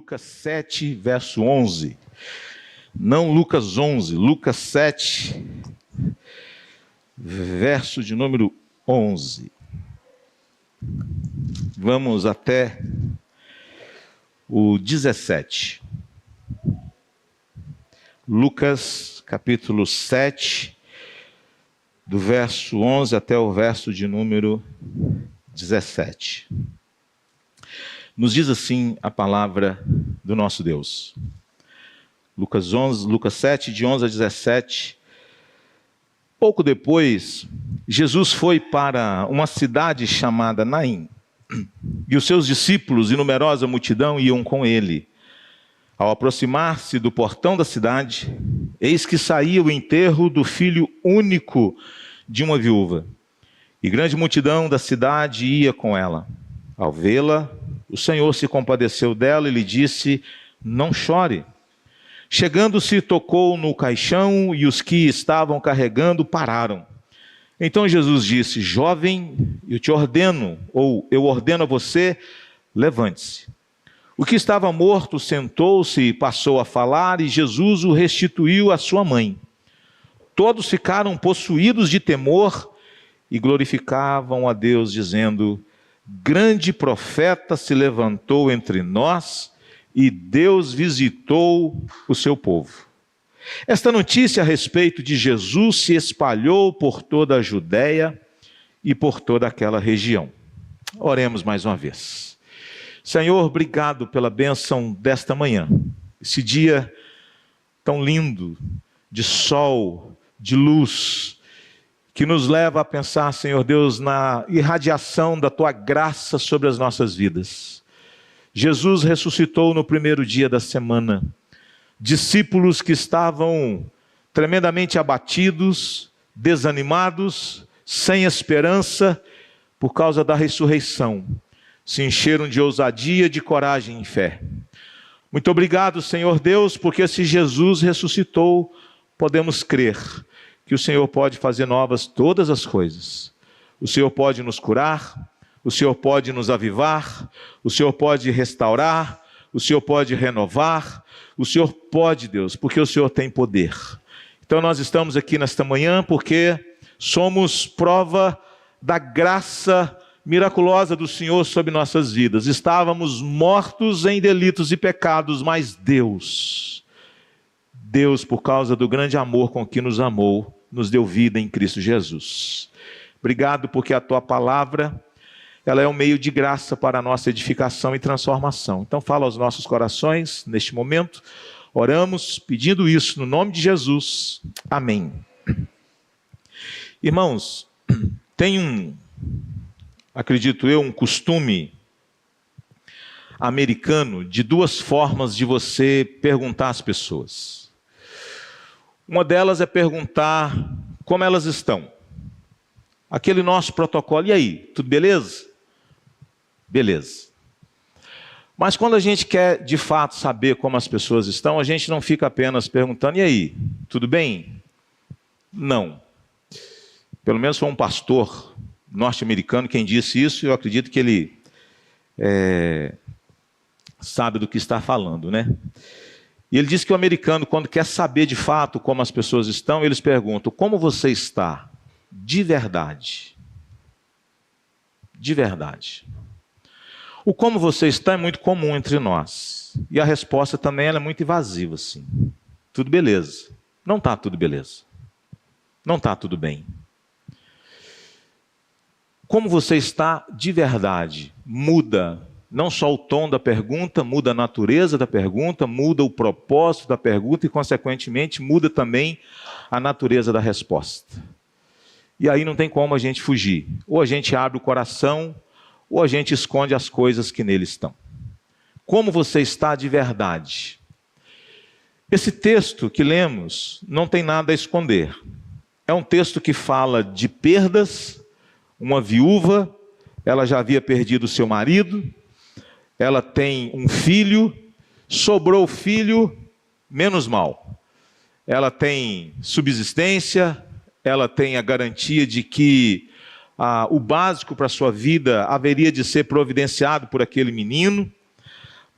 Lucas 7, verso 11. Não Lucas 11, Lucas 7, verso de número 11. Vamos até o 17. Lucas, capítulo 7, do verso 11 até o verso de número 17. Nos diz assim a palavra do nosso Deus. Lucas 7, de 11 a 17. Pouco depois, Jesus foi para uma cidade chamada Naim, e os seus discípulos e numerosa multidão iam com ele. Ao aproximar-se do portão da cidade, eis que saía o enterro do filho único de uma viúva, e grande multidão da cidade ia com ela. Ao vê-la, o Senhor se compadeceu dela e lhe disse: não chore. Chegando-se, tocou no caixão, e os que estavam carregando pararam. Então Jesus disse: jovem, eu ordeno a você, levante-se. O que estava morto sentou-se e passou a falar, e Jesus o restituiu à sua mãe. Todos ficaram possuídos de temor e glorificavam a Deus, dizendo: grande profeta se levantou entre nós, e Deus visitou o seu povo. Esta notícia a respeito de Jesus se espalhou por toda a Judéia e por toda aquela região. Oremos mais uma vez. Senhor, obrigado pela bênção desta manhã, esse dia tão lindo, de sol, de luz, que nos leva a pensar, Senhor Deus, na irradiação da Tua graça sobre as nossas vidas. Jesus ressuscitou no primeiro dia da semana. Discípulos que estavam tremendamente abatidos, desanimados, sem esperança, por causa da ressurreição, se encheram de ousadia, de coragem e fé. Muito obrigado, Senhor Deus, porque se Jesus ressuscitou, podemos crer que o Senhor pode fazer novas todas as coisas. O Senhor pode nos curar, o Senhor pode nos avivar, o Senhor pode restaurar, o Senhor pode renovar, o Senhor pode, Deus, porque o Senhor tem poder. Então nós estamos aqui nesta manhã porque somos prova da graça miraculosa do Senhor sobre nossas vidas. Estávamos mortos em delitos e pecados, mas Deus, por causa do grande amor com que nos amou, nos deu vida em Cristo Jesus. Obrigado porque a Tua palavra, ela é um meio de graça para a nossa edificação e transformação. Então fala aos nossos corações neste momento. Oramos pedindo isso no nome de Jesus. Amém. Irmãos, tem acredito eu, um costume americano de duas formas de você perguntar às pessoas. Uma delas é perguntar como elas estão. Aquele nosso protocolo, e aí, tudo beleza? Beleza. Mas quando a gente quer de fato saber como as pessoas estão, a gente não fica apenas perguntando: e aí, tudo bem? Não. Pelo menos foi um pastor norte-americano quem disse isso, e eu acredito que ele sabe do que está falando, né? E ele disse que o americano, quando quer saber de fato como as pessoas estão, eles perguntam: como você está? De verdade. De verdade. O como você está é muito comum entre nós. E a resposta também ela é muito evasiva, assim. Tudo beleza. Não está tudo beleza. Não está tudo bem. Como você está de verdade muda não só o tom da pergunta, muda a natureza da pergunta, muda o propósito da pergunta e, consequentemente, muda também a natureza da resposta. E aí não tem como a gente fugir. Ou a gente abre o coração, ou a gente esconde as coisas que nele estão. Como você está de verdade? Esse texto que lemos não tem nada a esconder. É um texto que fala de perdas. Uma viúva, ela já havia perdido seu marido, ela tem um filho, sobrou o filho, menos mal. Ela tem subsistência, ela tem a garantia de que o básico para a sua vida haveria de ser providenciado por aquele menino,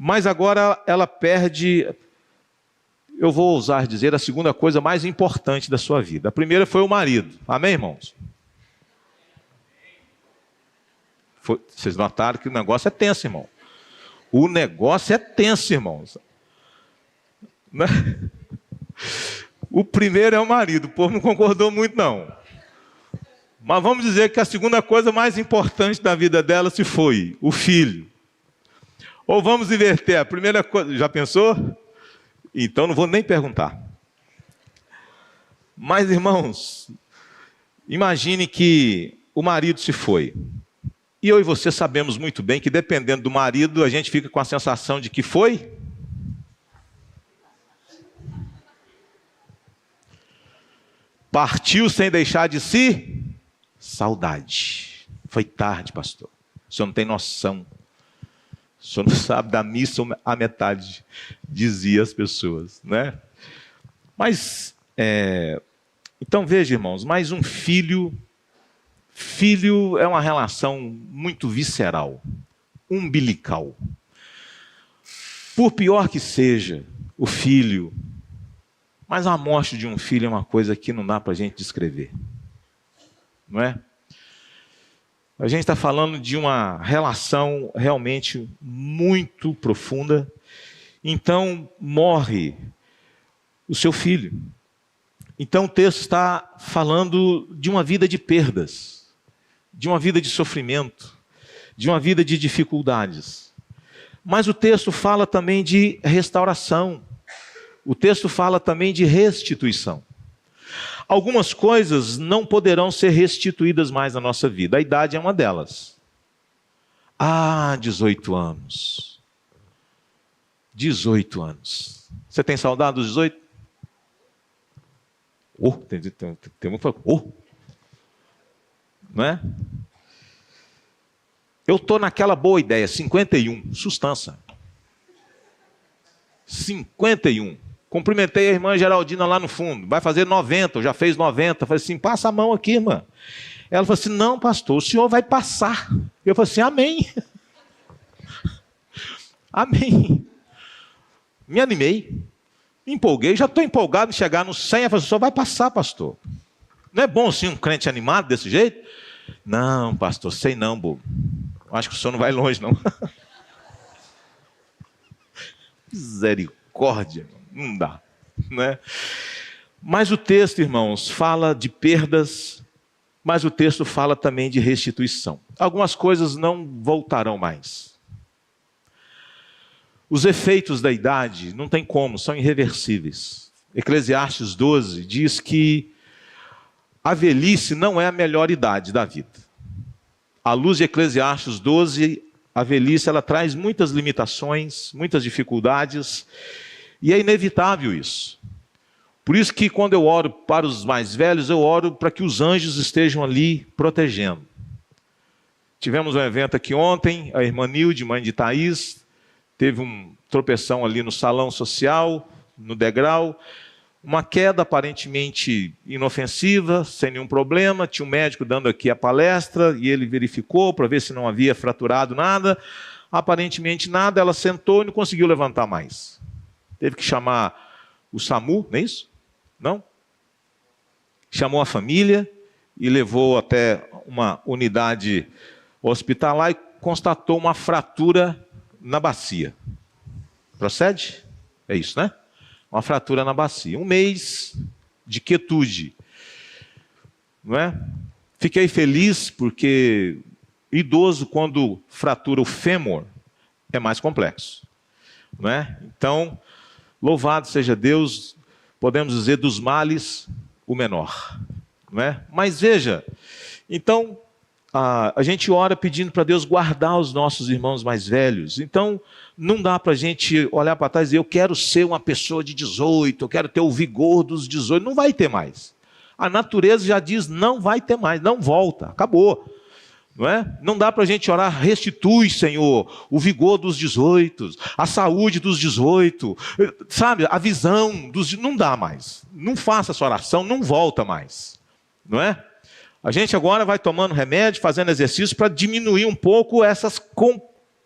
Mas agora ela perde, eu vou ousar dizer, a segunda coisa mais importante da sua vida. A primeira foi o marido. Amém, irmãos? Vocês notaram que o negócio é tenso, irmão. O negócio é tenso, irmãos. Né? O primeiro é o marido. O povo não concordou muito, não. Mas vamos dizer que a segunda coisa mais importante da vida dela se foi o filho. Ou vamos inverter. A primeira coisa... Já pensou? Então não vou nem perguntar. Mas, irmãos, imagine que o marido se foi. E eu e você sabemos muito bem que, dependendo do marido, a gente fica com a sensação de que foi. Partiu sem deixar de si saudade. Foi tarde, pastor. O senhor não tem noção. O senhor não sabe da missa a metade, dizia as pessoas, né? Mas, então veja, irmãos, mais um filho. Filho é uma relação muito visceral, umbilical. Por pior que seja o filho, mas a morte de um filho é uma coisa que não dá para a gente descrever. Não é? A gente está falando de uma relação realmente muito profunda. Então, morre o seu filho. Então, o texto está falando de uma vida de perdas, de uma vida de sofrimento, de uma vida de dificuldades. Mas o texto fala também de restauração. O texto fala também de restituição. Algumas coisas não poderão ser restituídas mais na nossa vida. A idade é uma delas. 18 anos. 18 anos. Você tem saudade dos 18? Tem um que fala, não é? Eu estou naquela boa ideia, 51, sustância. 51. Cumprimentei a irmã Geraldina lá no fundo, vai fazer 90, já fez 90. Falei assim, passa a mão aqui, irmã. Ela falou assim, não, pastor, o senhor vai passar. Eu falei assim, amém. Amém. Me animei, me empolguei, já estou empolgado em chegar no 100. Eu falei assim, o senhor vai passar, pastor. Não é bom assim um crente animado desse jeito? Não, pastor, sei não, bobo. Acho que o senhor não vai longe, não. Misericórdia, não dá, né? Mas o texto, irmãos, fala de perdas, mas o texto fala também de restituição. Algumas coisas não voltarão mais. Os efeitos da idade, não tem como, são irreversíveis. Eclesiastes 12 diz que a velhice não é a melhor idade da vida. À luz de Eclesiastes 12, a velhice ela traz muitas limitações, muitas dificuldades, e é inevitável isso. Por isso que quando eu oro para os mais velhos, eu oro para que os anjos estejam ali protegendo. Tivemos um evento aqui ontem, a irmã Nilde, mãe de Thaís, teve um tropeção ali no salão social, no degrau, uma queda aparentemente inofensiva, sem nenhum problema. Tinha um médico dando aqui a palestra e ele verificou para ver se não havia fraturado nada. Aparentemente nada, ela sentou e não conseguiu levantar mais. Teve que chamar o SAMU, não é isso? Não? Chamou a família e levou até uma unidade hospitalar e constatou uma fratura na bacia. Procede? É isso, né? Uma fratura na bacia. 1 mês de quietude. Não é? Fiquei feliz porque idoso, quando fratura o fêmur, é mais complexo. Não é? Então, louvado seja Deus, podemos dizer dos males o menor. Não é? Mas veja, então, a gente ora pedindo para Deus guardar os nossos irmãos mais velhos. Então, não dá para a gente olhar para trás e dizer, eu quero ser uma pessoa de 18, eu quero ter o vigor dos 18. Não vai ter mais. A natureza já diz, não vai ter mais, não volta, acabou. Não é? Não dá para a gente orar, restitui, Senhor, o vigor dos 18, a saúde dos 18, sabe, a visão dos... Não dá mais. Não faça essa oração, não volta mais. Não é? A gente agora vai tomando remédio, fazendo exercício para diminuir um pouco essas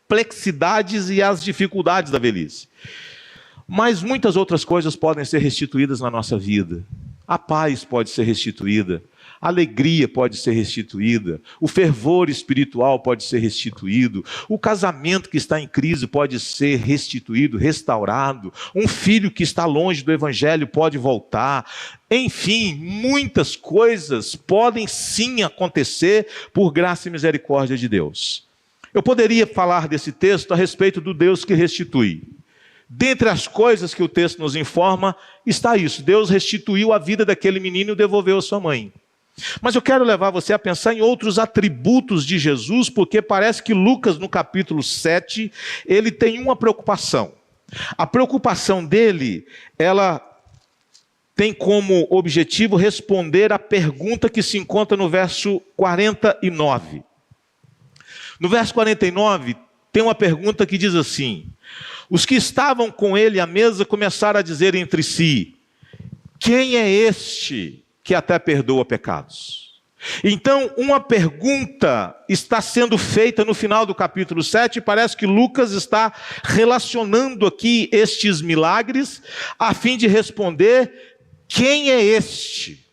complexidades e as dificuldades da velhice. Mas muitas outras coisas podem ser restituídas na nossa vida. A paz pode ser restituída, a alegria pode ser restituída, o fervor espiritual pode ser restituído, o casamento que está em crise pode ser restituído, restaurado, um filho que está longe do evangelho pode voltar. Enfim, muitas coisas podem sim acontecer por graça e misericórdia de Deus. Eu poderia falar desse texto a respeito do Deus que restitui. Dentre as coisas que o texto nos informa, está isso. Deus restituiu a vida daquele menino e devolveu a sua mãe. Mas eu quero levar você a pensar em outros atributos de Jesus, porque parece que Lucas, no capítulo 7, ele tem uma preocupação. A preocupação dele, ela tem como objetivo responder à pergunta que se encontra no verso 49. No verso 49, tem uma pergunta que diz assim: os que estavam com ele à mesa começaram a dizer entre si: quem é este que até perdoa pecados? Então, uma pergunta está sendo feita no final do capítulo 7, e parece que Lucas está relacionando aqui estes milagres, a fim de responder: quem é este?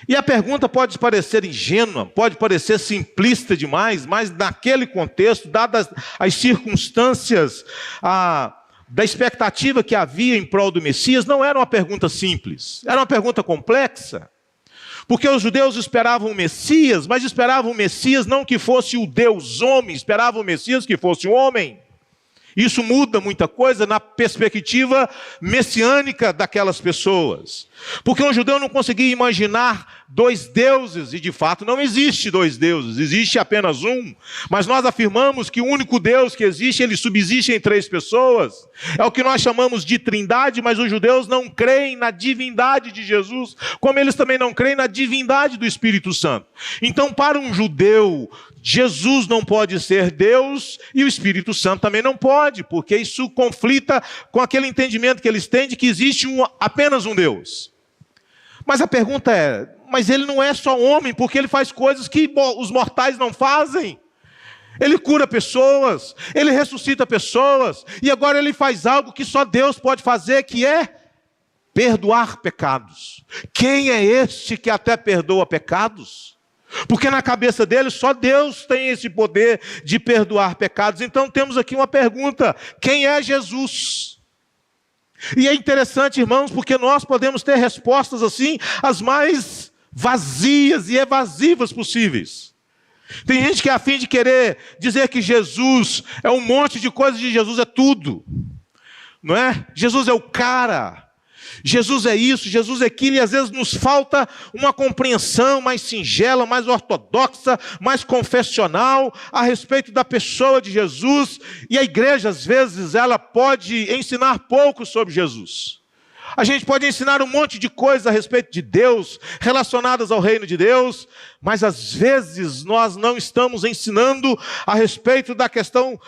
E a pergunta pode parecer ingênua, pode parecer simplista demais, mas naquele contexto, dadas as circunstâncias da expectativa que havia em prol do Messias, não era uma pergunta simples, era uma pergunta complexa. Porque os judeus esperavam o Messias, mas esperavam o Messias não que fosse o Deus homem, esperavam o Messias que fosse o homem. Isso muda muita coisa na perspectiva messiânica daquelas pessoas. Porque um judeu não conseguia imaginar dois deuses, e de fato não existe dois deuses, existe apenas um. Mas nós afirmamos que o único Deus que existe, ele subsiste em três pessoas. É o que nós chamamos de trindade, mas os judeus não creem na divindade de Jesus, como eles também não creem na divindade do Espírito Santo. Então, para um judeu, Jesus não pode ser Deus e o Espírito Santo também não pode, porque isso conflita com aquele entendimento que eles têm de que existe apenas um Deus. Mas a pergunta é: mas ele não é só homem, porque ele faz coisas que os mortais não fazem. Ele cura pessoas, ele ressuscita pessoas, e agora ele faz algo que só Deus pode fazer, que é perdoar pecados. Quem é este que até perdoa pecados? Porque na cabeça dele só Deus tem esse poder de perdoar pecados. Então temos aqui uma pergunta: quem é Jesus? E é interessante, irmãos, porque nós podemos ter respostas assim, as mais vazias e evasivas possíveis. Tem gente que é a fim de querer dizer que Jesus é um monte de coisas, de Jesus é tudo, não é? Jesus é o cara, Jesus é isso, Jesus é aquilo, e às vezes nos falta uma compreensão mais singela, mais ortodoxa, mais confessional a respeito da pessoa de Jesus. E a igreja, às vezes, ela pode ensinar pouco sobre Jesus. A gente pode ensinar um monte de coisas a respeito de Deus, relacionadas ao reino de Deus, mas às vezes nós não estamos ensinando a respeito da questão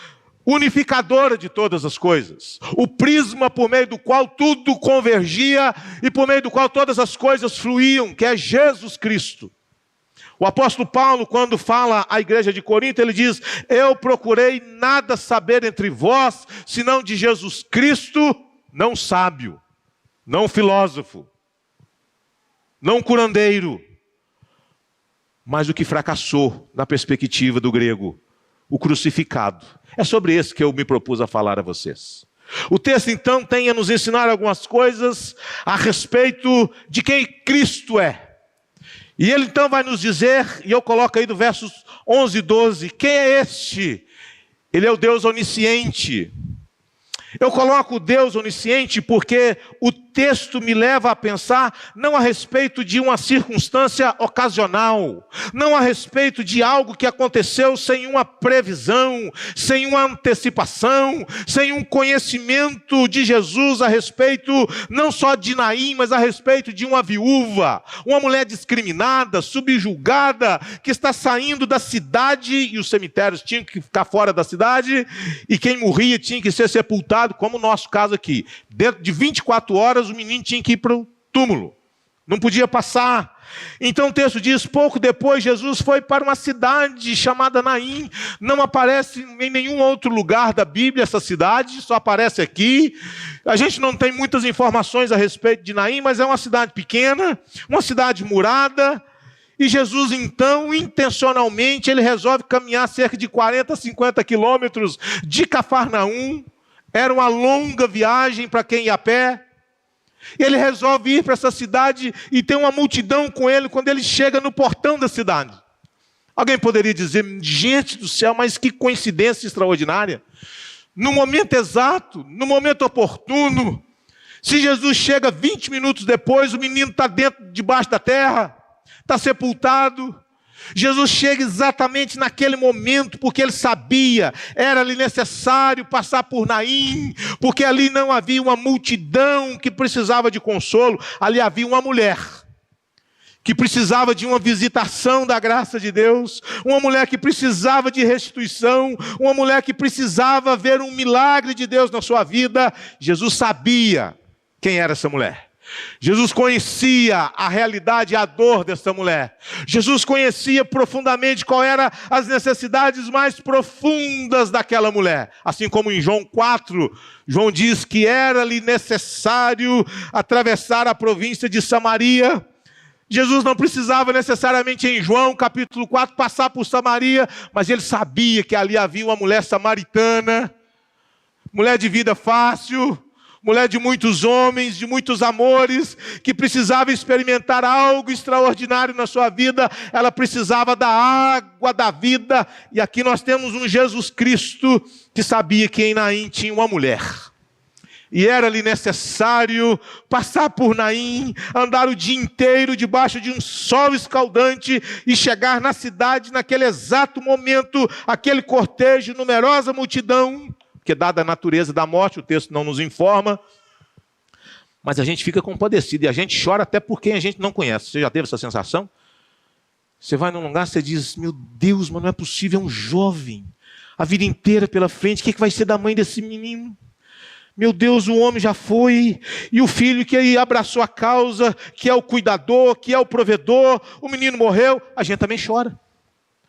unificadora de todas as coisas, o prisma por meio do qual tudo convergia e por meio do qual todas as coisas fluíam, que é Jesus Cristo. O apóstolo Paulo, quando fala à igreja de Corinto, ele diz: eu procurei nada saber entre vós, senão de Jesus Cristo, não sábio, não filósofo, não curandeiro, mas o que fracassou na perspectiva do grego, o crucificado. É sobre esse que eu me propus a falar a vocês. O texto, então, tem a nos ensinar algumas coisas a respeito de quem Cristo é. E ele, então, vai nos dizer, e eu coloco aí do versos 11 e 12, quem é este? Ele é o Deus onisciente. Eu coloco o Deus onisciente porque o texto me leva a pensar não a respeito de uma circunstância ocasional, não a respeito de algo que aconteceu sem uma previsão, sem uma antecipação, sem um conhecimento de Jesus a respeito não só de Naim, mas a respeito de uma viúva, uma mulher discriminada, subjugada, que está saindo da cidade, e os cemitérios tinham que ficar fora da cidade, e quem morria tinha que ser sepultado, como o nosso caso aqui. Dentro de 24 horas o menino tinha que ir para o túmulo. Não podia passar. Então o texto diz, pouco depois Jesus foi para uma cidade chamada Naim. Não aparece em nenhum outro lugar da Bíblia essa cidade, só aparece aqui. A gente não tem muitas informações a respeito de Naim, mas é uma cidade pequena, uma cidade murada. E Jesus então, intencionalmente, ele resolve caminhar cerca de 40, 50 quilômetros de Cafarnaum. Era uma longa viagem para quem ia a pé. Ele resolve ir para essa cidade e tem uma multidão com ele quando ele chega no portão da cidade. Alguém poderia dizer, gente do céu, mas que coincidência extraordinária. No momento exato, no momento oportuno, se Jesus chega 20 minutos depois, o menino está debaixo da terra, está sepultado. Jesus chega exatamente naquele momento, porque ele sabia, era-lhe necessário passar por Naim, porque ali não havia uma multidão que precisava de consolo, ali havia uma mulher que precisava de uma visitação da graça de Deus, uma mulher que precisava de restituição, uma mulher que precisava ver um milagre de Deus na sua vida. Jesus sabia quem era essa mulher. Jesus conhecia a realidade e a dor dessa mulher. Jesus conhecia profundamente qual eram as necessidades mais profundas daquela mulher. Assim como em João 4, João diz que era-lhe necessário atravessar a província de Samaria. Jesus não precisava necessariamente em João capítulo 4 passar por Samaria, mas ele sabia que ali havia uma mulher samaritana, mulher de vida fácil, mulher de muitos homens, de muitos amores, que precisava experimentar algo extraordinário na sua vida. Ela precisava da água da vida. E aqui nós temos um Jesus Cristo que sabia que em Naim tinha uma mulher. E era-lhe necessário passar por Naim, andar o dia inteiro debaixo de um sol escaldante e chegar na cidade naquele exato momento, aquele cortejo, numerosa multidão, porque dada a natureza da morte, o texto não nos informa, mas a gente fica compadecido e a gente chora até por quem a gente não conhece. Você já teve essa sensação? Você vai num lugar, você diz, meu Deus, mas não é possível, é um jovem, a vida inteira pela frente, o que vai ser da mãe desse menino? Meu Deus, o homem já foi, e o filho que abraçou a causa, que é o cuidador, que é o provedor, o menino morreu, a gente também chora.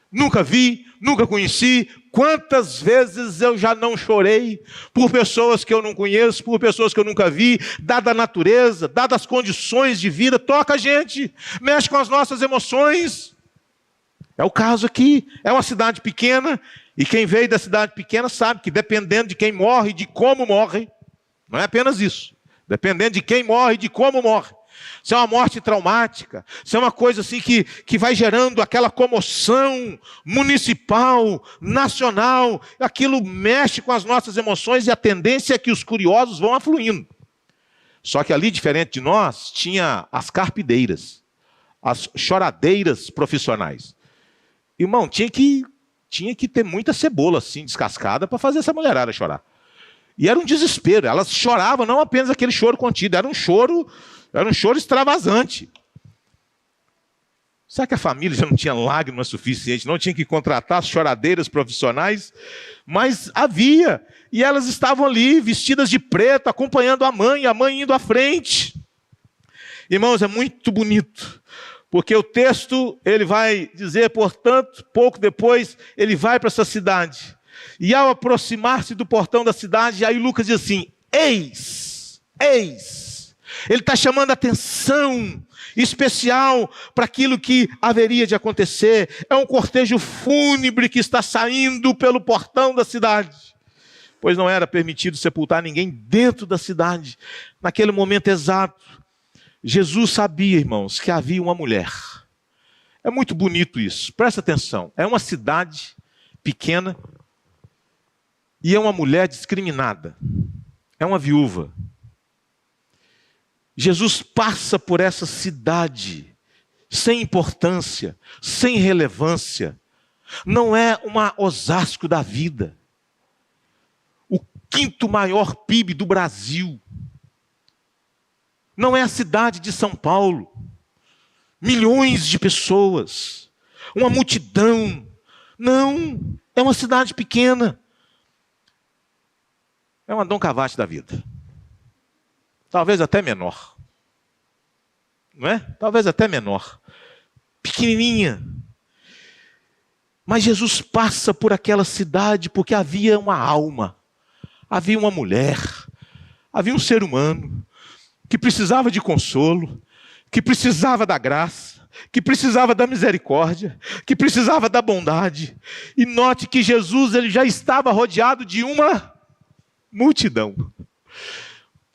Nunca vi, nunca conheci. Quantas vezes eu já não chorei por pessoas que eu não conheço, por pessoas que eu nunca vi, dada a natureza, dadas as condições de vida, toca a gente, mexe com as nossas emoções. É o caso aqui, é uma cidade pequena, e quem veio da cidade pequena sabe que dependendo de quem morre, de como morre, não é apenas isso, dependendo de quem morre, de como morre. Se é uma morte traumática, se é uma coisa assim que vai gerando aquela comoção municipal, nacional, aquilo mexe com as nossas emoções e a tendência é que os curiosos vão afluindo. Só que ali, diferente de nós, tinha as carpideiras, as choradeiras profissionais. Irmão, tinha que ter muita cebola assim, descascada para fazer essa mulherada chorar. E era um desespero, elas choravam não apenas aquele choro contido, era um choro extravasante. Será que a família já não tinha lágrimas suficientes? Não tinha que contratar as choradeiras profissionais? Mas havia. E elas estavam ali, vestidas de preto, acompanhando a mãe indo à frente. Irmãos, é muito bonito. Porque o texto, ele vai dizer, portanto, pouco depois, ele vai para essa cidade. E ao aproximar-se do portão da cidade, aí Lucas diz assim, eis. Ele está chamando a atenção especial para aquilo que haveria de acontecer. É um cortejo fúnebre que está saindo pelo portão da cidade. Pois não era permitido sepultar ninguém dentro da cidade. Naquele momento exato, Jesus sabia, irmãos, que havia uma mulher. É muito bonito isso, presta atenção. É uma cidade pequena e é uma mulher discriminada. É uma viúva. Jesus passa por essa cidade sem importância, sem relevância. Não é uma Osasco da vida. O 5º maior PIB do Brasil. Não é a cidade de São Paulo. Milhões de pessoas. Uma multidão. Não, é uma cidade pequena. É uma Dom Cavate da vida. Talvez até menor. não é? Talvez até menor, pequenininha. Mas Jesus passa por aquela cidade porque havia uma alma, havia uma mulher, havia um ser humano que precisava de consolo, que precisava da graça, que precisava da misericórdia, que precisava da bondade. E note que Jesus ele já estava rodeado de uma multidão.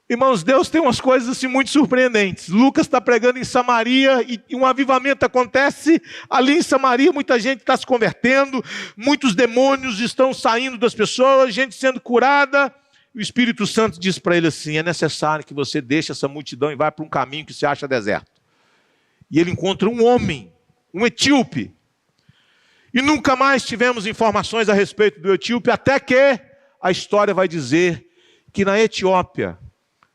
Irmãos, Deus tem umas coisas assim muito surpreendentes. Lucas está pregando em Samaria e um avivamento acontece ali em Samaria. Muita gente está se convertendo, muitos demônios estão saindo das pessoas, gente sendo curada. O Espírito Santo diz para ele assim: é necessário que você deixe essa multidão e vá para um caminho que se acha deserto. E ele encontra um homem, um etíope. E nunca mais tivemos informações a respeito do etíope, até que a história vai dizer que na Etiópia,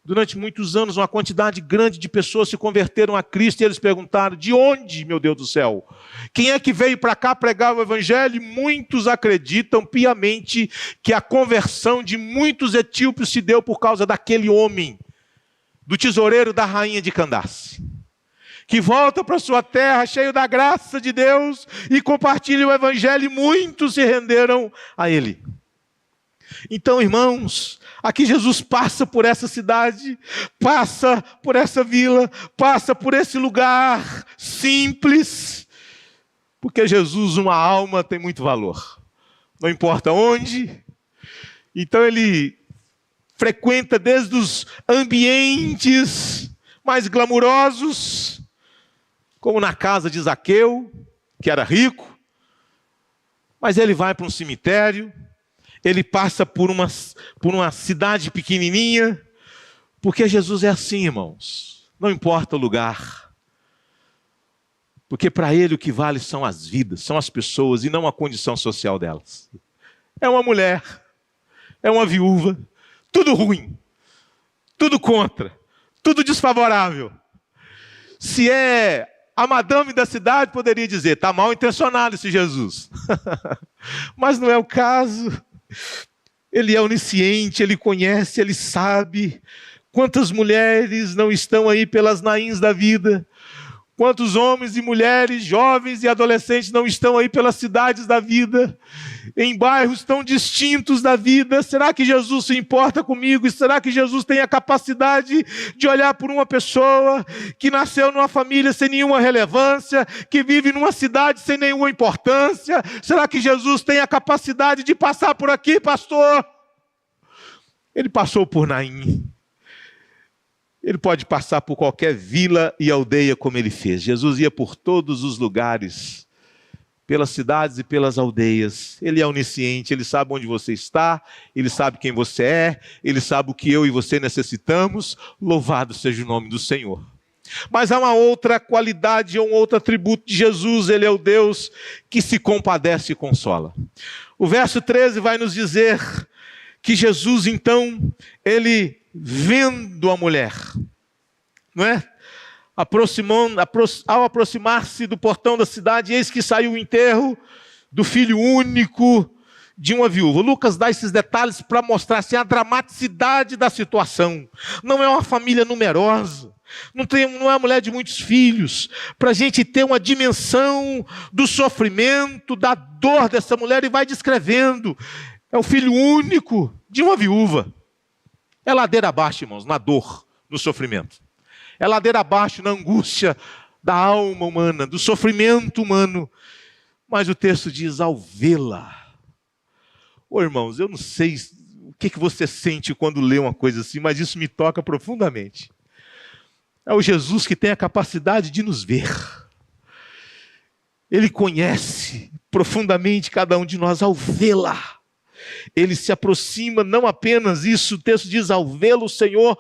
durante muitos anos, uma quantidade grande de pessoas se converteram a Cristo e eles perguntaram: de onde, meu Deus do céu? Quem é que veio para cá pregar o Evangelho? E muitos acreditam piamente que a conversão de muitos etíopes se deu por causa daquele homem, do tesoureiro da rainha de Candace, que volta para sua terra cheio da graça de Deus e compartilha o Evangelho, e muitos se renderam a ele. Então, irmãos, aqui Jesus passa por essa cidade, passa por essa vila, passa por esse lugar simples, porque Jesus, uma alma, tem muito valor, não importa onde. Então ele frequenta desde os ambientes mais glamurosos, como na casa de Zaqueu, que era rico, mas ele vai para um cemitério. Ele passa por uma cidade pequenininha, porque Jesus é assim, irmãos. Não importa o lugar, porque para ele o que vale são as vidas, são as pessoas e não a condição social delas. É uma mulher, é uma viúva, tudo ruim, tudo contra, tudo desfavorável. Se é a madame da cidade, poderia dizer: está mal intencionado esse Jesus. Mas não é o caso. Ele é onisciente, ele conhece, ele sabe. Quantas mulheres não estão aí pelas nains da vida? Quantos homens e mulheres, jovens e adolescentes não estão aí pelas cidades da vida, em bairros tão distintos da vida? Será que Jesus se importa comigo? E será que Jesus tem a capacidade de olhar por uma pessoa que nasceu numa família sem nenhuma relevância, que vive numa cidade sem nenhuma importância? Será que Jesus tem a capacidade de passar por aqui, pastor? Ele passou por Naim. Ele pode passar por qualquer vila e aldeia como ele fez. Jesus ia por todos os lugares, pelas cidades e pelas aldeias. Ele é onisciente, ele sabe onde você está, ele sabe quem você é, ele sabe o que eu e você necessitamos. Louvado seja o nome do Senhor. Mas há uma outra qualidade, um outro atributo de Jesus. Ele é o Deus que se compadece e consola. O verso 13 vai nos dizer que Jesus, então, ele vendo a mulher, não é? Ao aproximar-se do portão da cidade, eis que saiu o enterro do filho único de uma viúva. Lucas dá esses detalhes para mostrar assim, a dramaticidade da situação. Não é uma família numerosa, não é uma mulher de muitos filhos, para a gente ter uma dimensão do sofrimento, da dor dessa mulher, e vai descrevendo. É o filho único de uma viúva. É ladeira abaixo, irmãos, na dor, no sofrimento. É ladeira abaixo na angústia da alma humana, do sofrimento humano. Mas o texto diz: ao vê-la. Ô irmãos, eu não sei o que você sente quando lê uma coisa assim, mas isso me toca profundamente. É o Jesus que tem a capacidade de nos ver. Ele conhece profundamente cada um de nós. Ao vê-la, ele se aproxima, não apenas isso, o texto diz: ao vê-lo, o Senhor,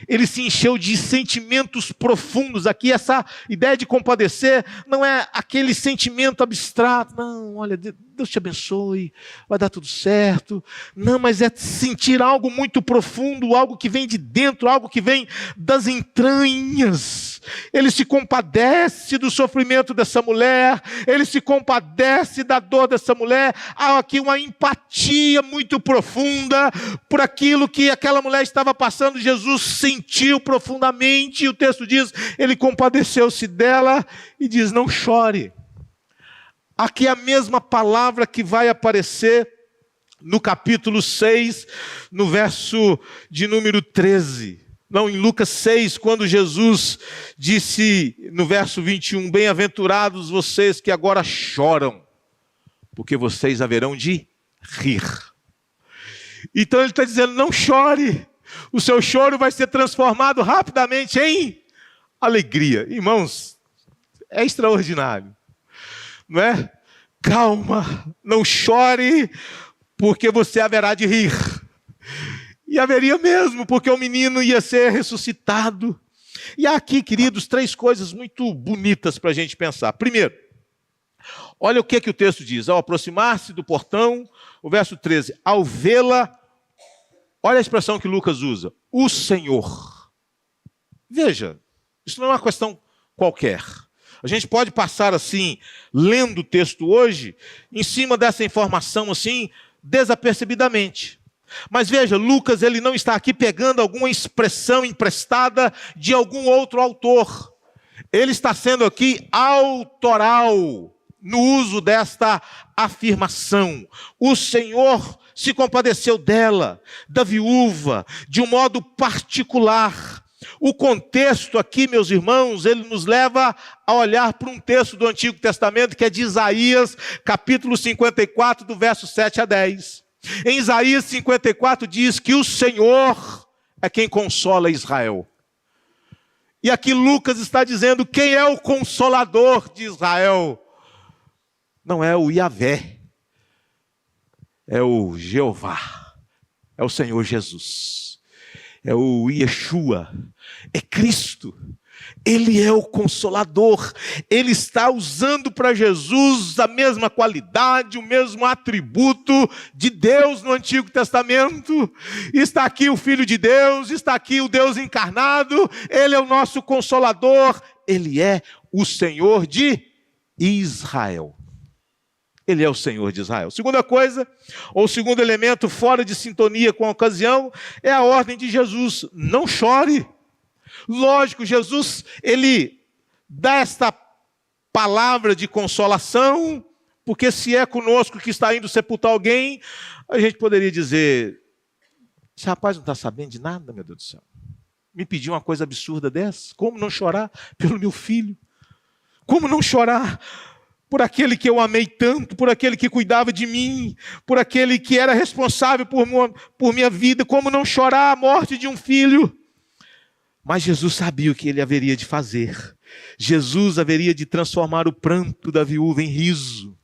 ele se encheu de sentimentos profundos. Aqui essa ideia de compadecer não é aquele sentimento abstrato, não, olha, Deus te abençoe, vai dar tudo certo. Não, mas é sentir algo muito profundo, algo que vem de dentro, algo que vem das entranhas. Ele se compadece do sofrimento dessa mulher, ele se compadece da dor dessa mulher. Há aqui uma empatia muito profunda por aquilo que aquela mulher estava passando. Jesus sentiu profundamente, e o texto diz, ele compadeceu-se dela e diz, não chore. Aqui é a mesma palavra que vai aparecer no capítulo 6, no verso de número 13. Não, em Lucas 6, quando Jesus disse no verso 21, bem-aventurados vocês que agora choram, porque vocês haverão de rir. Então ele está dizendo, não chore, o seu choro vai ser transformado rapidamente em alegria. Irmãos, é extraordinário, não é? Calma, não chore, porque você haverá de rir. E haveria mesmo, porque o menino ia ser ressuscitado. E há aqui, queridos, 3 coisas muito bonitas para a gente pensar. Primeiro, olha o que o texto diz. Ao aproximar-se do portão, o verso 13, ao vê-la, olha a expressão que Lucas usa, o Senhor. Veja, isso não é uma questão qualquer. A gente pode passar assim, lendo o texto hoje, em cima dessa informação assim, desapercebidamente. Mas veja, Lucas ele não está aqui pegando alguma expressão emprestada de algum outro autor. Ele está sendo aqui autoral no uso desta afirmação. O Senhor se compadeceu dela, da viúva, de um modo particular. O contexto aqui, meus irmãos, ele nos leva a olhar para um texto do Antigo Testamento, que é de Isaías, capítulo 54, do verso 7 a 10. Em Isaías 54 diz que o Senhor é quem consola Israel. E aqui Lucas está dizendo quem é o consolador de Israel. Não é o Yahvé, é o Jeová, é o Senhor Jesus, é o Yeshua, é Cristo. Ele é o Consolador. Ele está usando para Jesus a mesma qualidade, o mesmo atributo de Deus no Antigo Testamento. Está aqui o Filho de Deus, está aqui o Deus encarnado. Ele é o nosso Consolador. Ele é o Senhor de Israel. Ele é o Senhor de Israel. Segunda coisa, ou segundo elemento fora de sintonia com a ocasião, é a ordem de Jesus. Não chore. Lógico, Jesus, ele dá esta palavra de consolação, porque se é conosco que está indo sepultar alguém, a gente poderia dizer, esse rapaz não está sabendo de nada, meu Deus do céu. Me pediu uma coisa absurda dessa? Como não chorar pelo meu filho? Como não chorar por aquele que eu amei tanto, por aquele que cuidava de mim, por aquele que era responsável por minha vida? Como não chorar a morte de um filho? Mas Jesus sabia o que ele haveria de fazer. Jesus haveria de transformar o pranto da viúva em riso.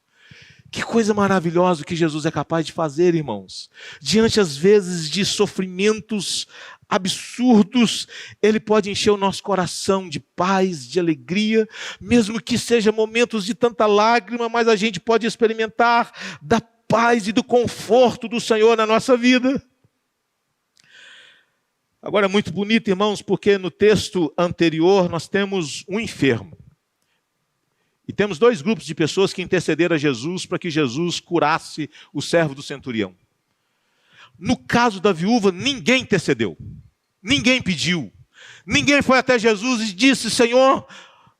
Que coisa maravilhosa que Jesus é capaz de fazer, irmãos. Diante, às vezes, de sofrimentos absurdos, Ele pode encher o nosso coração de paz, de alegria, mesmo que sejam momentos de tanta lágrima, mas a gente pode experimentar da paz e do conforto do Senhor na nossa vida. Agora, é muito bonito, irmãos, porque no texto anterior nós temos um enfermo. E temos 2 grupos de pessoas que intercederam a Jesus para que Jesus curasse o servo do centurião. No caso da viúva, ninguém intercedeu. Ninguém pediu. Ninguém foi até Jesus e disse, Senhor,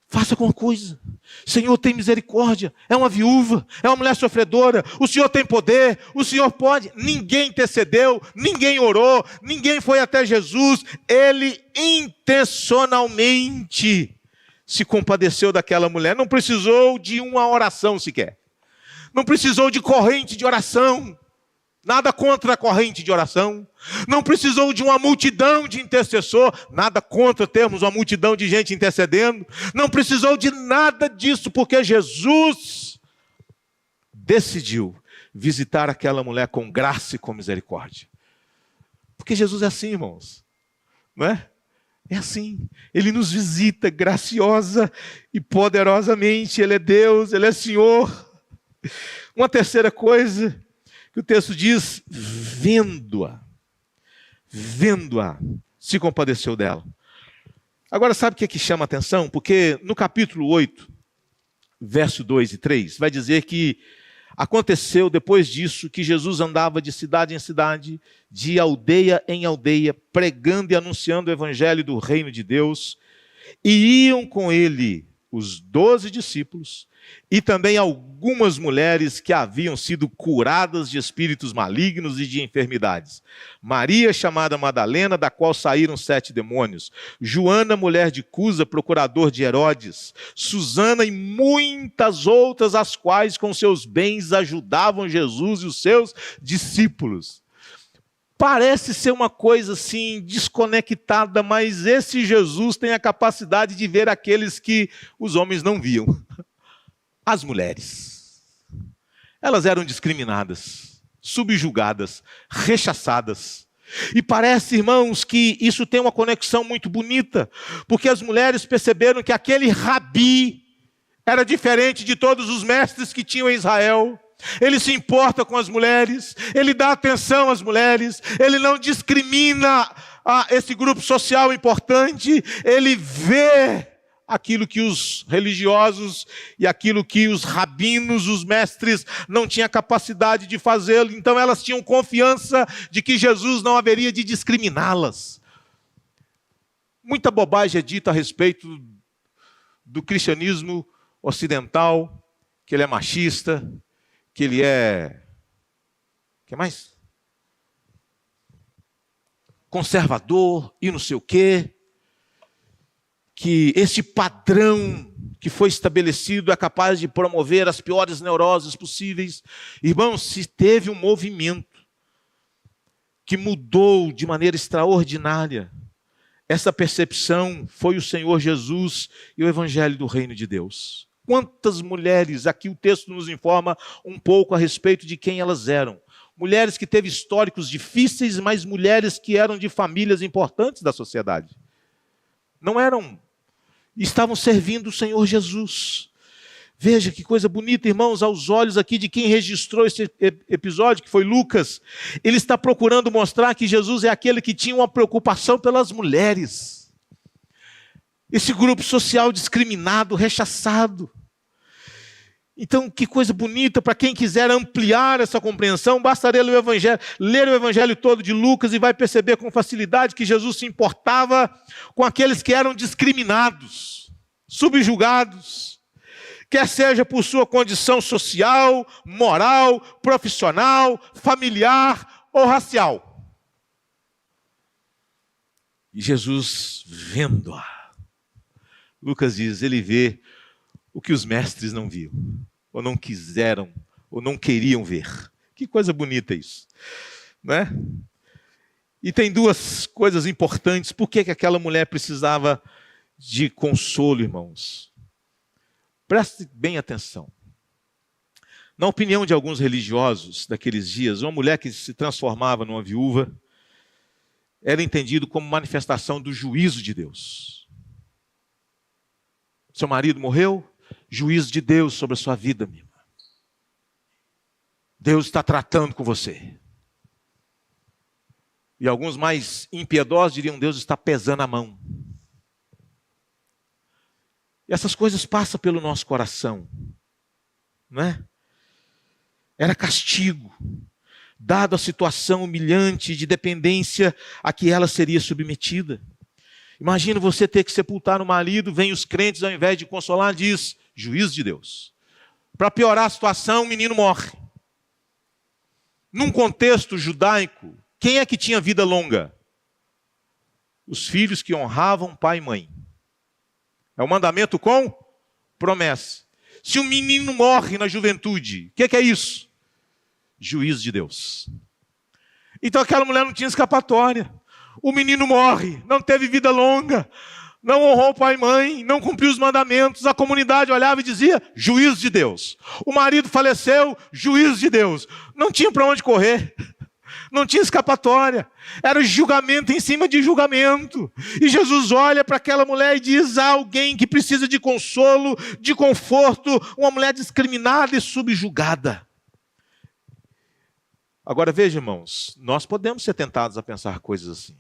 faça alguma coisa. Senhor, tem misericórdia. É uma viúva, é uma mulher sofredora. O Senhor tem poder, o Senhor pode. Ninguém intercedeu, ninguém orou, ninguém foi até Jesus. Ele intencionalmente se compadeceu daquela mulher. Não precisou de uma oração sequer. Não precisou de corrente de oração. Nada contra a corrente de oração. Não precisou de uma multidão de intercessor. Nada contra termos uma multidão de gente intercedendo. Não precisou de nada disso, porque Jesus decidiu visitar aquela mulher com graça e com misericórdia. Porque Jesus é assim, irmãos. Não é? É assim. Ele nos visita graciosa e poderosamente. Ele é Deus, Ele é Senhor. Uma terceira coisa que o texto diz, vendo-a, se compadeceu dela. Agora, sabe o que chama a atenção? Porque no capítulo 8, verso 2 e 3, vai dizer que Aconteceu depois disso que Jesus andava de cidade em cidade, de aldeia em aldeia, pregando e anunciando o evangelho do reino de Deus, e iam com ele os 12 discípulos e também algumas mulheres que haviam sido curadas de espíritos malignos e de enfermidades. Maria, chamada Madalena, da qual saíram 7 demônios. Joana, mulher de Cusa, procurador de Herodes. Susana e muitas outras, as quais com seus bens ajudavam Jesus e os seus discípulos. Parece ser uma coisa assim desconectada, mas esse Jesus tem a capacidade de ver aqueles que os homens não viam. As mulheres. Elas eram discriminadas, subjugadas, rechaçadas. E parece, irmãos, que isso tem uma conexão muito bonita, porque as mulheres perceberam que aquele rabi era diferente de todos os mestres que tinham em Israel. Ele se importa com as mulheres, ele dá atenção às mulheres, ele não discrimina esse grupo social importante, ele vê aquilo que os religiosos e aquilo que os rabinos, os mestres, não tinham capacidade de fazê-lo. Então elas tinham confiança de que Jesus não haveria de discriminá-las. Muita bobagem é dita a respeito do cristianismo ocidental, que ele é machista, que ele é... O que mais? Conservador e não sei o quê. Que esse padrão que foi estabelecido é capaz de promover as piores neuroses possíveis. Irmãos, se teve um movimento que mudou de maneira extraordinária essa percepção, foi o Senhor Jesus e o Evangelho do Reino de Deus. Quantas mulheres, aqui o texto nos informa um pouco a respeito de quem elas eram. Mulheres que teve históricos difíceis, mas mulheres que eram de famílias importantes da sociedade. Não eram... Estavam servindo o Senhor Jesus. Veja que coisa bonita, irmãos, aos olhos aqui de quem registrou esse episódio, que foi Lucas. Ele está procurando mostrar que Jesus é aquele que tinha uma preocupação pelas mulheres. Esse grupo social discriminado, rechaçado. Então, que coisa bonita, para quem quiser ampliar essa compreensão, basta ler o Evangelho todo de Lucas e vai perceber com facilidade que Jesus se importava com aqueles que eram discriminados, subjugados, quer seja por sua condição social, moral, profissional, familiar ou racial. E Jesus vendo-a, Lucas diz, ele vê o que os mestres não viam, ou não quiseram, ou não queriam ver. Que coisa bonita isso, não é? E tem duas coisas importantes. Por que aquela mulher precisava de consolo, irmãos? Preste bem atenção. Na opinião de alguns religiosos daqueles dias, uma mulher que se transformava numa viúva era entendido como manifestação do juízo de Deus. Seu marido morreu, juízo de Deus sobre a sua vida, minha irmã. Deus está tratando com você. E alguns mais impiedosos diriam, Deus está pesando a mão. E essas coisas passam pelo nosso coração, não é? Era castigo, dado a situação humilhante de dependência a que ela seria submetida. Imagina você ter que sepultar o marido, vem os crentes, ao invés de consolar, diz, juízo de Deus. Para piorar a situação, o menino morre. Num contexto judaico, quem é que tinha vida longa? Os filhos que honravam pai e mãe. É um mandamento com promessa. Se um menino morre na juventude, o que é isso? Juízo de Deus. Então aquela mulher não tinha escapatória. O menino morre, não teve vida longa, não honrou pai e mãe, não cumpriu os mandamentos. A comunidade olhava e dizia, juízo de Deus. O marido faleceu, juízo de Deus. Não tinha para onde correr. Não tinha escapatória. Era julgamento em cima de julgamento. E Jesus olha para aquela mulher e diz, há alguém que precisa de consolo, de conforto, uma mulher discriminada e subjugada. Agora veja, irmãos, nós podemos ser tentados a pensar coisas assim.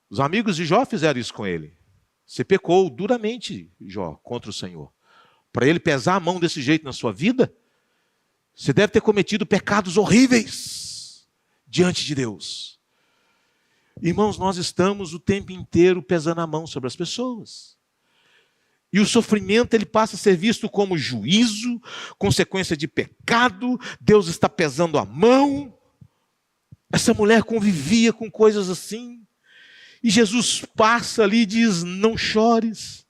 Os amigos de Jó fizeram isso com ele. Você pecou duramente, Jó, contra o Senhor. Para ele pesar a mão desse jeito na sua vida, Você deve ter cometido pecados horríveis diante de Deus. Irmãos, nós estamos o tempo inteiro pesando a mão sobre as pessoas. E o sofrimento, ele passa a ser visto como juízo, consequência de pecado. Deus está pesando a mão. Essa mulher convivia com coisas assim. E Jesus passa ali e diz, não chores.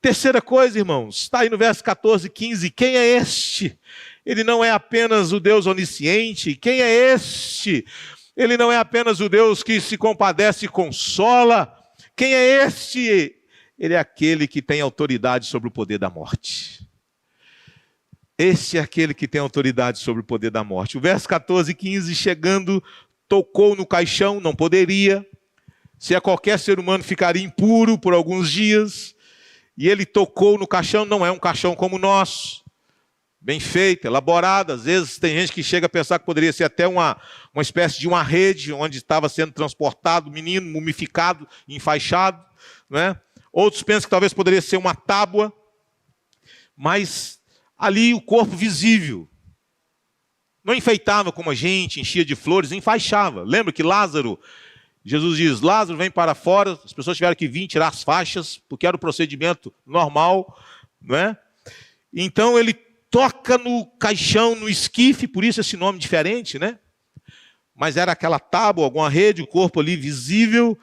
Terceira coisa, irmãos, está aí no verso 14, 15. Quem é este? Ele não é apenas o Deus onisciente. Quem é este? Ele não é apenas o Deus que se compadece e consola. Quem é este? Ele é aquele que tem autoridade sobre o poder da morte. Este é aquele que tem autoridade sobre o poder da morte. O verso 14 e 15, chegando, tocou no caixão, não poderia. Se a qualquer ser humano ficaria impuro por alguns dias. E ele tocou no caixão, não é um caixão como o nosso. Bem feito, elaborado. Às vezes tem gente que chega a pensar que poderia ser até uma espécie de uma rede onde estava sendo transportado o menino, mumificado, enfaixado. Né? Outros pensam que talvez poderia ser uma tábua. Mas ali o corpo visível. Não enfeitava como a gente, enchia de flores, enfaixava. Lembra que Lázaro, Jesus diz, Lázaro vem para fora, as pessoas tiveram que vir tirar as faixas, porque era o procedimento normal. Não é? Então ele toca no caixão, no esquife, por isso esse nome diferente, né? Mas era aquela tábua, alguma rede, o corpo ali visível,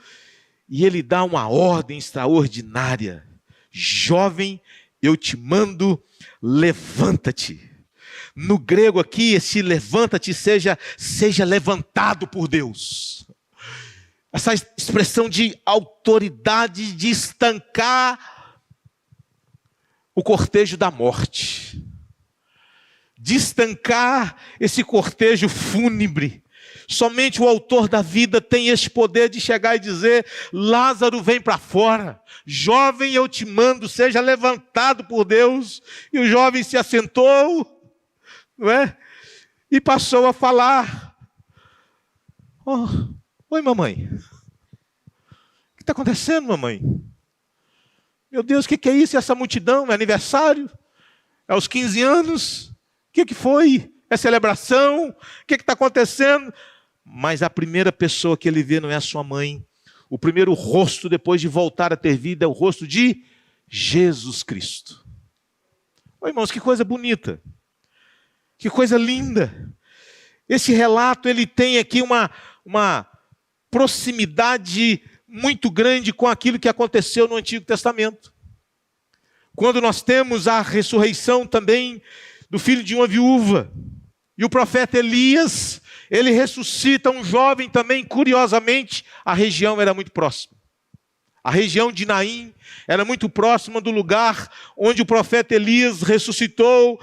e ele dá uma ordem extraordinária. Jovem, eu te mando, levanta-te. No grego aqui, esse levanta-te seja levantado por Deus. Essa expressão de autoridade de estancar o cortejo da morte. De estancar esse cortejo fúnebre. Somente o autor da vida tem esse poder de chegar e dizer, Lázaro vem para fora, jovem eu te mando, seja levantado por Deus. E o jovem se assentou, não é? E passou a falar. Oh, oi mamãe, o que está acontecendo mamãe? Meu Deus, o que é isso? Essa multidão, é aniversário? É aos 15 anos? O que foi? É celebração? O que está acontecendo? Mas a primeira pessoa que ele vê não é a sua mãe. O primeiro rosto, depois de voltar a ter vida, é o rosto de Jesus Cristo. Oh, irmãos, que coisa bonita. Que coisa linda. Esse relato, ele tem aqui uma proximidade muito grande com aquilo que aconteceu no Antigo Testamento. Quando nós temos a ressurreição também do filho de uma viúva. E o profeta Elias, ele ressuscita um jovem também, curiosamente, a região era muito próxima. A região de Naim era muito próxima do lugar onde o profeta Elias ressuscitou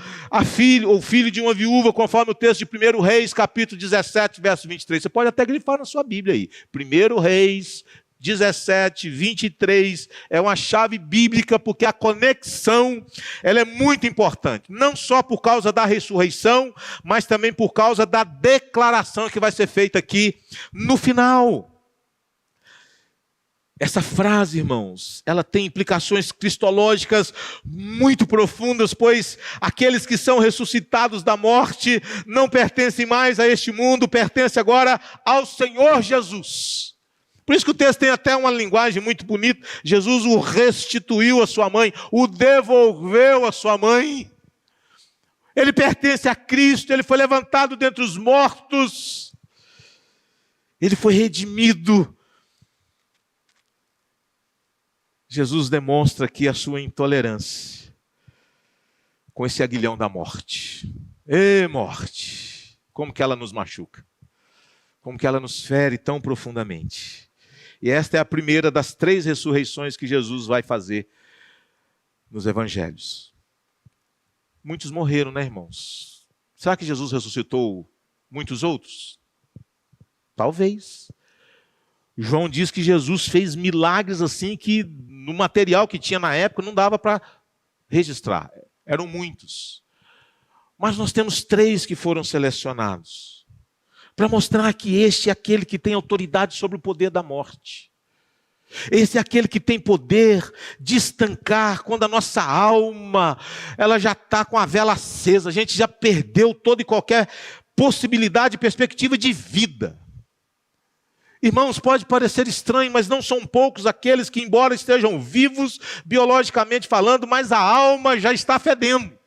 o filho de uma viúva, conforme o texto de 1 Reis, capítulo 17, verso 23. Você pode até grifar na sua Bíblia aí. 1 Reis 17, 23, é uma chave bíblica, porque a conexão, ela é muito importante, não só por causa da ressurreição, mas também por causa da declaração que vai ser feita aqui no final. Essa frase, irmãos, ela tem implicações cristológicas muito profundas, pois aqueles que são ressuscitados da morte não pertencem mais a este mundo, pertencem agora ao Senhor Jesus. Por isso que o texto tem até uma linguagem muito bonita. Jesus o restituiu à sua mãe, o devolveu à sua mãe. Ele pertence a Cristo, ele foi levantado dentre os mortos. Ele foi redimido. Jesus demonstra aqui a sua intolerância com esse aguilhão da morte. Ê, morte! Como que ela nos machuca. Como que ela nos fere tão profundamente. E esta é a primeira das 3 ressurreições que Jesus vai fazer nos evangelhos. Muitos morreram, né, irmãos? Será que Jesus ressuscitou muitos outros? Talvez. João diz que Jesus fez milagres assim que no material que tinha na época não dava para registrar. Eram muitos. Mas nós temos 3 que foram selecionados para mostrar que este é aquele que tem autoridade sobre o poder da morte. Esse é aquele que tem poder de estancar quando a nossa alma, ela já está com a vela acesa, a gente já perdeu toda e qualquer possibilidade e perspectiva de vida. Irmãos, pode parecer estranho, mas não são poucos aqueles que, embora estejam vivos, biologicamente falando, mas a alma já está fedendo.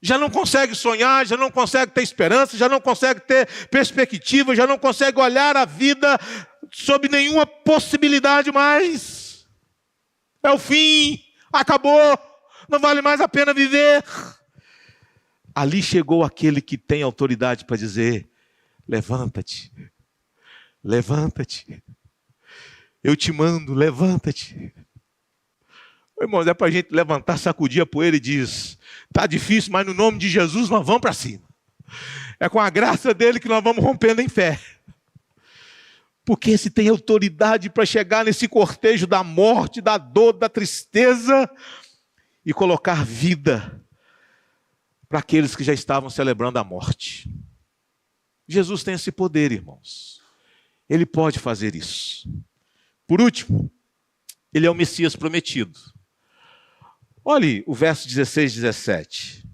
Já não consegue sonhar, já não consegue ter esperança, já não consegue ter perspectiva, já não consegue olhar a vida sob nenhuma possibilidade mais. É o fim, acabou, não vale mais a pena viver. Ali chegou aquele que tem autoridade para dizer: levanta-te, levanta-te, eu te mando, levanta-te. Irmãos, é para a gente levantar, sacudir a poeira e diz: está difícil, mas no nome de Jesus nós vamos para cima. É com a graça dele que nós vamos rompendo em fé. Porque esse tem autoridade para chegar nesse cortejo da morte, da dor, da tristeza e colocar vida para aqueles que já estavam celebrando a morte. Jesus tem esse poder, irmãos. Ele pode fazer isso. Por último, ele é o Messias prometido. Olhe o verso 16 e 17.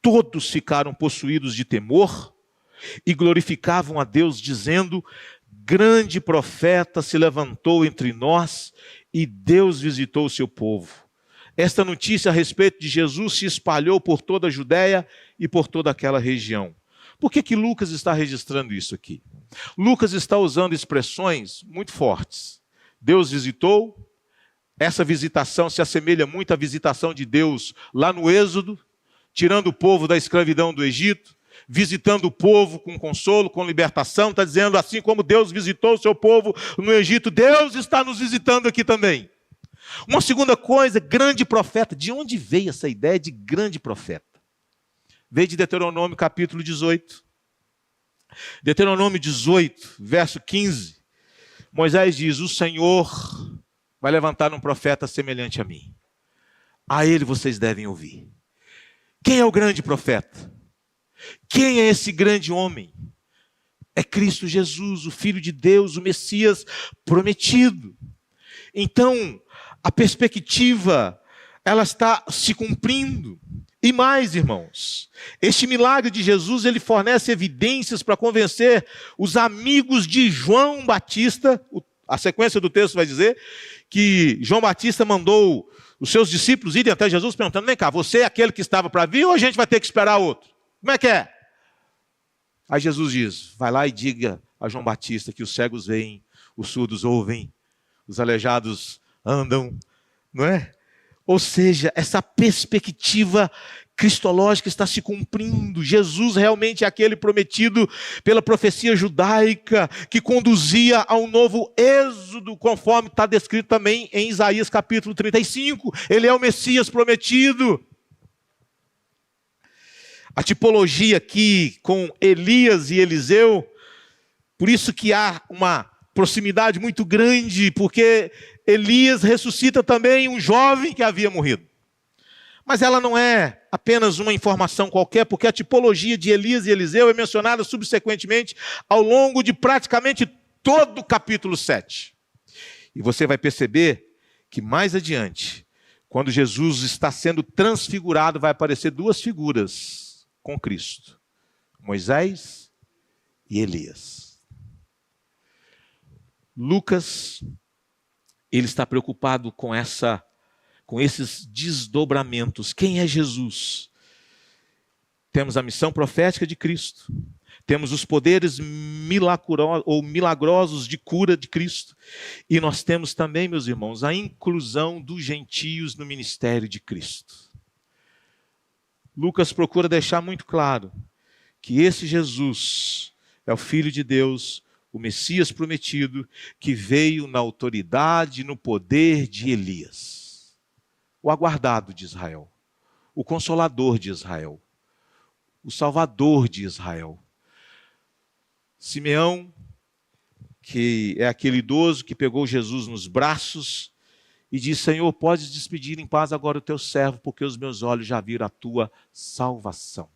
Todos ficaram possuídos de temor e glorificavam a Deus, dizendo: grande profeta se levantou entre nós e Deus visitou o seu povo. Esta notícia a respeito de Jesus se espalhou por toda a Judéia e por toda aquela região. Por que Lucas está registrando isso aqui? Lucas está usando expressões muito fortes. Deus visitou. Essa visitação se assemelha muito à visitação de Deus lá no Êxodo, tirando o povo da escravidão do Egito, visitando o povo com consolo, com libertação. Está dizendo, assim como Deus visitou o seu povo no Egito, Deus está nos visitando aqui também. Uma segunda coisa, grande profeta. De onde veio essa ideia de grande profeta? Veio de Deuteronômio capítulo 18. Deuteronômio 18, verso 15. Moisés diz: o Senhor vai levantar um profeta semelhante a mim. A ele vocês devem ouvir. Quem é o grande profeta? Quem é esse grande homem? É Cristo Jesus, o Filho de Deus, o Messias prometido. Então, a perspectiva, ela está se cumprindo. E mais, irmãos, este milagre de Jesus, ele fornece evidências para convencer os amigos de João Batista. A sequência do texto vai dizer que João Batista mandou os seus discípulos irem até Jesus perguntando: vem cá, você é aquele que estava para vir ou a gente vai ter que esperar outro? Como é que é? Aí Jesus diz: vai lá e diga a João Batista que os cegos veem, os surdos ouvem, os aleijados andam, não é? Ou seja, essa perspectiva cristológica está se cumprindo. Jesus realmente é aquele prometido pela profecia judaica que conduzia ao novo êxodo, conforme está descrito também em Isaías capítulo 35. Ele é o Messias prometido. A tipologia aqui com Elias e Eliseu, por isso que há uma proximidade muito grande, porque Elias ressuscita também um jovem que havia morrido. Mas ela não é apenas uma informação qualquer, porque a tipologia de Elias e Eliseu é mencionada subsequentemente ao longo de praticamente todo o capítulo 7. E você vai perceber que mais adiante, quando Jesus está sendo transfigurado, vai aparecer duas figuras com Cristo: Moisés e Elias. Lucas, ele está preocupado com esses desdobramentos. Quem é Jesus? Temos a missão profética de Cristo, temos os poderes milagrosos de cura de Cristo, e nós temos também, meus irmãos, a inclusão dos gentios no ministério de Cristo. Lucas procura deixar muito claro que esse Jesus é o Filho de Deus, o Messias prometido, que veio na autoridade e no poder de Elias. O aguardado de Israel, o consolador de Israel, o salvador de Israel. Simeão, que é aquele idoso que pegou Jesus nos braços e disse: Senhor, podes despedir em paz agora o teu servo, porque os meus olhos já viram a tua salvação.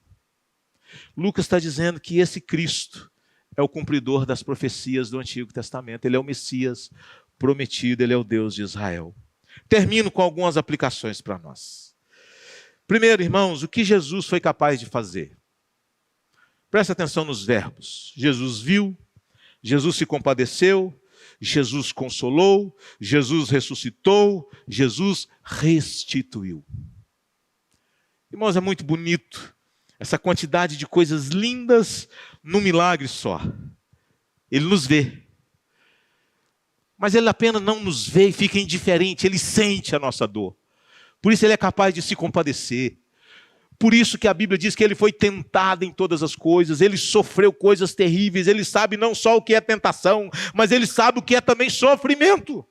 Lucas está dizendo que esse Cristo é o cumpridor das profecias do Antigo Testamento. Ele é o Messias prometido, ele é o Deus de Israel. Termino com algumas aplicações para nós. Primeiro, irmãos, o que Jesus foi capaz de fazer? Presta atenção nos verbos. Jesus viu, Jesus se compadeceu, Jesus consolou, Jesus ressuscitou, Jesus restituiu. Irmãos, é muito bonito essa quantidade de coisas lindas num milagre só. Ele nos vê. Mas ele apenas não nos vê e fica indiferente, ele sente a nossa dor. Por isso ele é capaz de se compadecer. Por isso que a Bíblia diz que ele foi tentado em todas as coisas, ele sofreu coisas terríveis, ele sabe não só o que é tentação, mas ele sabe o que é também sofrimento.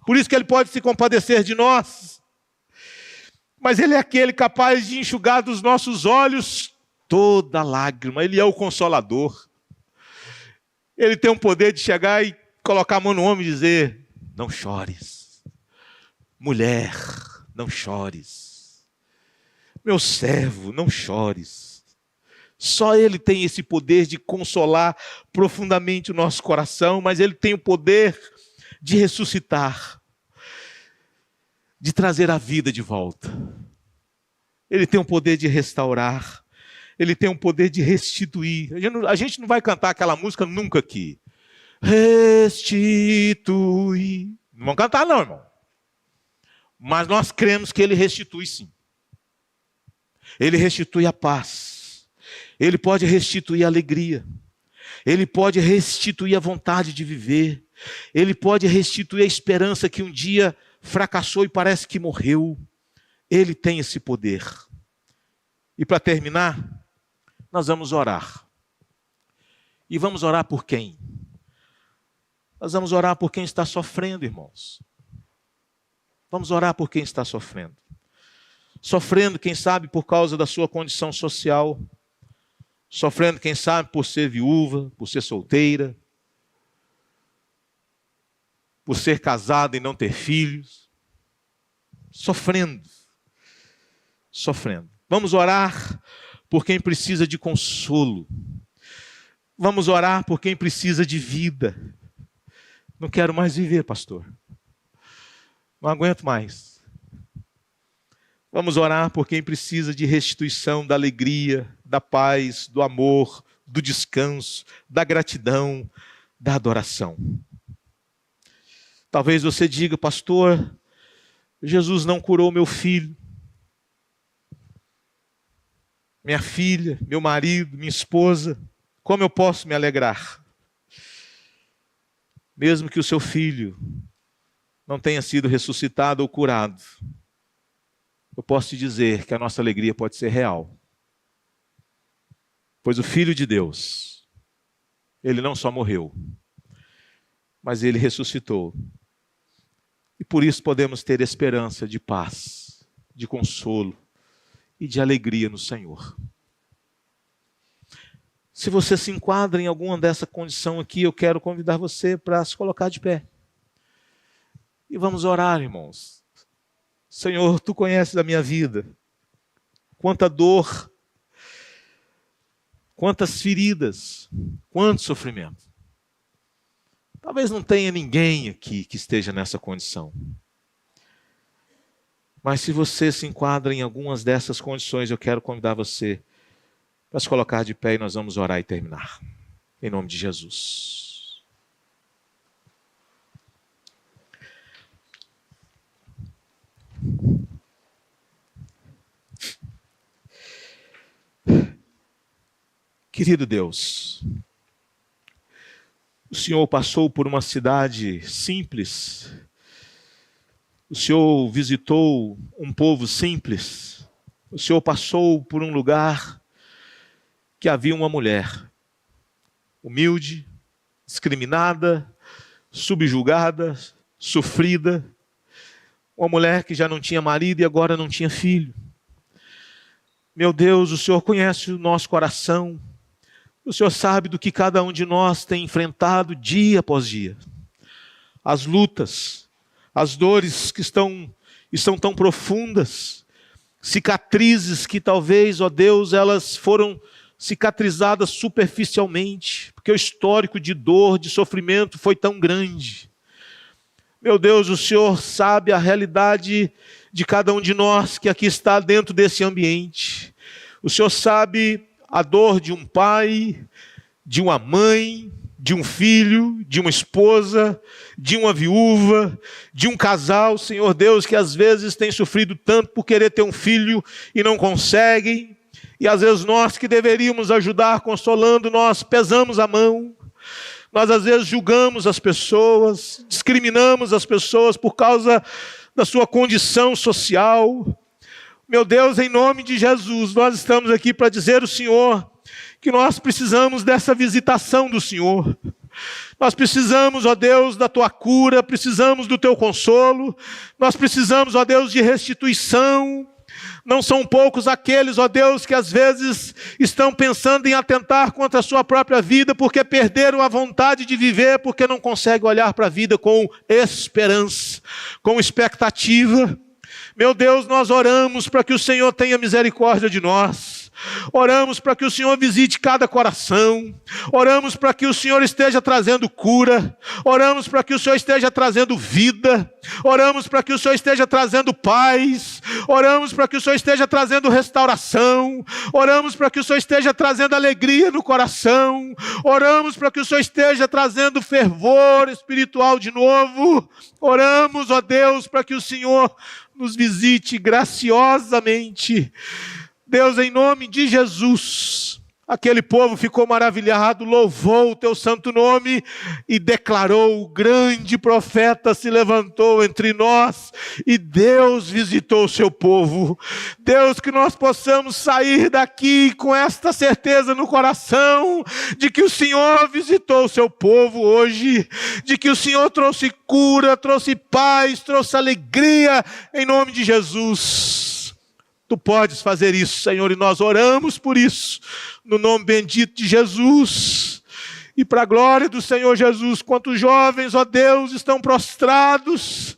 Por isso que ele pode se compadecer de nós. Mas ele é aquele capaz de enxugar dos nossos olhos toda lágrima, ele é o consolador. Ele tem o poder de chegar e colocar a mão no ombro e dizer: não chores, mulher, não chores, meu servo, não chores. Só ele tem esse poder de consolar profundamente o nosso coração, mas ele tem o poder de ressuscitar, de trazer a vida de volta. Ele tem o poder de restaurar, ele tem o poder de restituir. A gente não vai cantar aquela música nunca aqui. Restitui. Não vamos cantar não, irmão. Mas nós cremos que ele restitui sim. Ele restitui a paz. Ele pode restituir a alegria. Ele pode restituir a vontade de viver. Ele pode restituir a esperança que um dia fracassou e parece que morreu. Ele tem esse poder. E para terminar, nós vamos orar. E vamos orar por quem? Nós vamos orar por quem está sofrendo, irmãos. Vamos orar por quem está sofrendo. Sofrendo, quem sabe, por causa da sua condição social. Sofrendo, quem sabe, por ser viúva, por ser solteira. Por ser casada e não ter filhos. Sofrendo. Sofrendo. Vamos orar por quem precisa de consolo. Vamos orar por quem precisa de vida. Não quero mais viver, pastor. Não aguento mais. Vamos orar por quem precisa de restituição da alegria, da paz, do amor, do descanso, da gratidão, da adoração. Talvez você diga: pastor, Jesus não curou meu filho, minha filha, meu marido, minha esposa. Como eu posso me alegrar? Mesmo que o seu filho não tenha sido ressuscitado ou curado, eu posso te dizer que a nossa alegria pode ser real. Pois o Filho de Deus, ele não só morreu, mas ele ressuscitou. E por isso podemos ter esperança de paz, de consolo e de alegria no Senhor. Se você se enquadra em alguma dessa condição aqui, eu quero convidar você para se colocar de pé. E vamos orar, irmãos. Senhor, Tu conheces a minha vida. Quanta dor, quantas feridas, quanto sofrimento. Talvez não tenha ninguém aqui que esteja nessa condição. Mas se você se enquadra em algumas dessas condições, eu quero convidar você para se colocar de pé e nós vamos orar e terminar. Em nome de Jesus. Querido Deus, o Senhor passou por uma cidade simples. O Senhor visitou um povo simples. O Senhor passou por um lugar que havia uma mulher humilde, discriminada, subjugada, sofrida. Uma mulher que já não tinha marido e agora não tinha filho. Meu Deus, o Senhor conhece o nosso coração. O Senhor sabe do que cada um de nós tem enfrentado dia após dia. As lutas, as dores que estão tão profundas, cicatrizes que talvez, ó Deus, elas foram cicatrizadas superficialmente, porque o histórico de dor, de sofrimento foi tão grande. Meu Deus, o Senhor sabe a realidade de cada um de nós que aqui está dentro desse ambiente. O Senhor sabe a dor de um pai, de uma mãe, de um filho, de uma esposa, de uma viúva, de um casal, Senhor Deus, que às vezes tem sofrido tanto por querer ter um filho e não conseguem. E às vezes nós que deveríamos ajudar, consolando, nós pesamos a mão. Nós às vezes julgamos as pessoas, discriminamos as pessoas por causa da sua condição social. Meu Deus, em nome de Jesus, nós estamos aqui para dizer ao Senhor que nós precisamos dessa visitação do Senhor. Nós precisamos, ó Deus, da Tua cura, precisamos do Teu consolo, nós precisamos, ó Deus, de restituição. Não são poucos aqueles, ó Deus, que às vezes estão pensando em atentar contra a sua própria vida, porque perderam a vontade de viver, porque não conseguem olhar para a vida com esperança, com expectativa. Meu Deus, nós oramos para que o Senhor tenha misericórdia de nós. Oramos para que o Senhor visite cada coração. Oramos para que o Senhor esteja trazendo cura. Oramos para que o Senhor esteja trazendo vida. Oramos para que o Senhor esteja trazendo paz. Oramos para que o Senhor esteja trazendo restauração. Oramos para que o Senhor esteja trazendo alegria no coração. Oramos para que o Senhor esteja trazendo fervor espiritual de novo. Oramos, ó Deus, para que o Senhor nos visite graciosamente. Deus, em nome de Jesus, aquele povo ficou maravilhado, louvou o Teu santo nome e declarou: o grande profeta se levantou entre nós e Deus visitou o seu povo. Deus, que nós possamos sair daqui com esta certeza no coração de que o Senhor visitou o seu povo hoje, de que o Senhor trouxe cura, trouxe paz, trouxe alegria, em nome de Jesus. Tu podes fazer isso, Senhor, e nós oramos por isso, no nome bendito de Jesus. E para a glória do Senhor Jesus, quantos jovens, ó Deus, estão prostrados,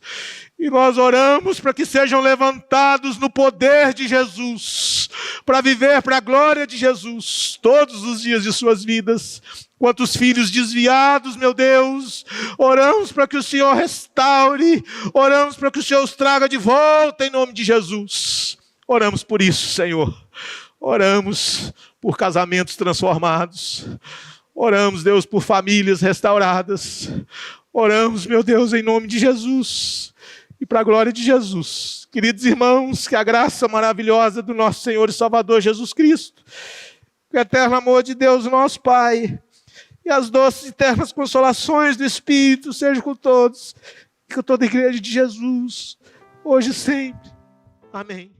e nós oramos para que sejam levantados no poder de Jesus, para viver para a glória de Jesus, todos os dias de suas vidas. Quantos filhos desviados, meu Deus, oramos para que o Senhor restaure, oramos para que o Senhor os traga de volta, em nome de Jesus. Oramos por isso, Senhor. Oramos por casamentos transformados. Oramos, Deus, por famílias restauradas. Oramos, meu Deus, em nome de Jesus. E para a glória de Jesus. Queridos irmãos, que a graça maravilhosa do nosso Senhor e Salvador Jesus Cristo, que o eterno amor de Deus, nosso Pai, e as doces e eternas consolações do Espírito sejam com todos, e com toda a igreja de Jesus, hoje e sempre. Amém.